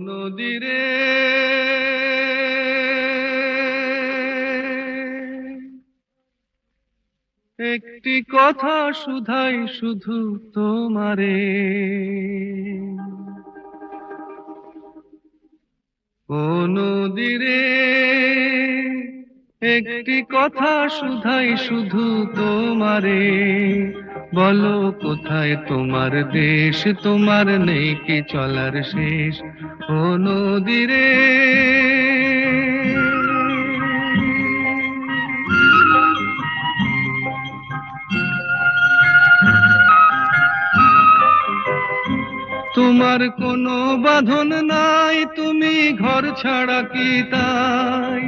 নদীরে একটি কথা শুধাই শুধু তোমারে, ও নদীরে একটি কথা শুধাই শুধু তোমারে, বলো কোথায় তোমার দেশ, তোমার নেই কি চলার শেষ, ও নদীরে। তোমার কোনো বাঁধন নাই, তুমি ঘর ছাড়া কি তাই,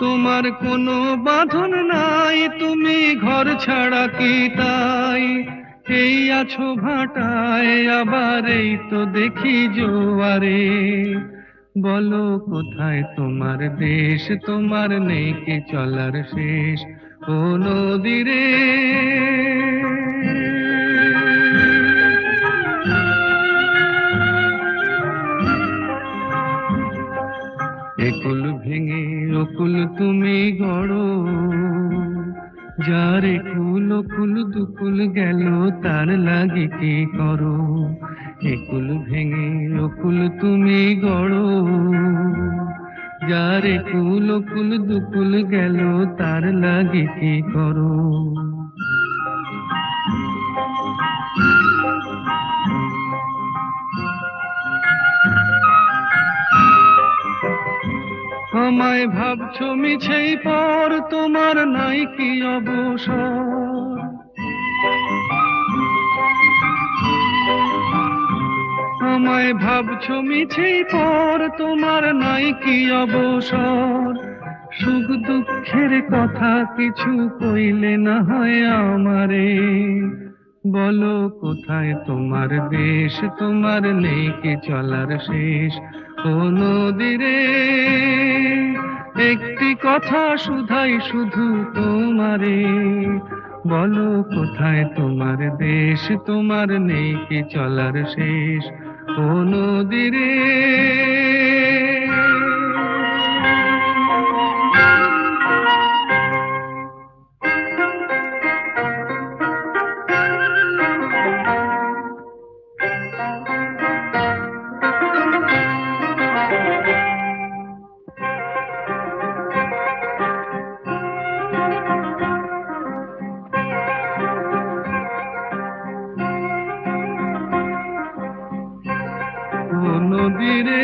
তোমার কোনো বাঁধন নাই, তুমি ঘর ছাড়া কি তাই, এই আছো ভাটায় আবার এই তো দেখি জোয়ারে, বলো কোথায় তোমার দেশ, তোমার নেই কি চলার শেষ, ও নদীরে। একুল ভেঙে অকুল তুমি গড়ো, যার একুল অকুল দুকুল গেল তার লাগি কি করো, একুল ভেঙে অকুল তুমি গড়ো, যার একুল অকুল দুকুল গেল তার লাগি কি করো। আমায় ভাবছো মিছেই পর, তোমার নাই কি অবসর, আমায় ভাবছো মিছেই পর, তোমার নাই কি অবসর, সুখ দুঃখের কথা কিছু কইলে না হয় আমারে, বলো কোথায় তোমার দেশ, তোমার নেই কি চলার শেষ, ও নদীরে একটি কথা শুধাই শুধু তোমারে, বলো কোথায় তোমার দেশ, তোমার নেই কি চলার শেষ, ও নদীরে। ও নদীরে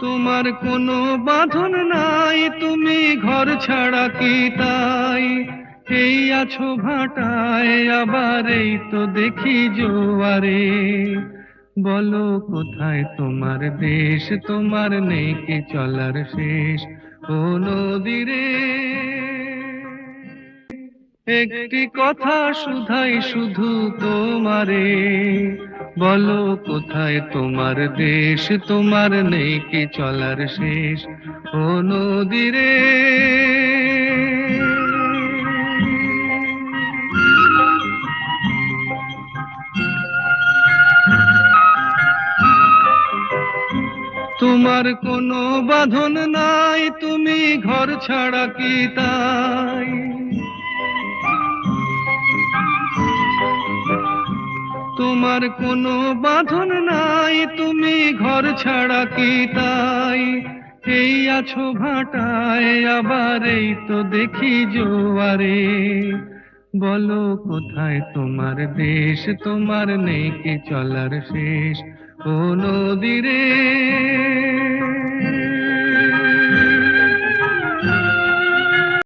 তোমার কোনো বাঁধন নাই, তুমি ঘর ছাড়া কি তাই, এই আছো ভাটায় আবার এই তো দেখি জোয়ারে, বলো কোথায় তোমার দেশ, তোমার নেই কি চলার শেষ, ও নদীরে একটি কথা শুধাই শুধু তোমারে, বলো কোথায় তোমার দেশ, তোমার নেই কি চলার শেষ, ও নদীরে। তোমার কোনো বাঁধন নাই, তুমি ঘর ছাড়া কি তাই, তোমার কোনো বাঁধন নাই, তুমি ঘর ছাড়া কি তাই, এই আছো ভাটায় আবার এই তো দেখি জোয়ারে, বলো কোথায় তোমার দেশ, তোমার নেই কি চলার শেষ, ও নদীরে।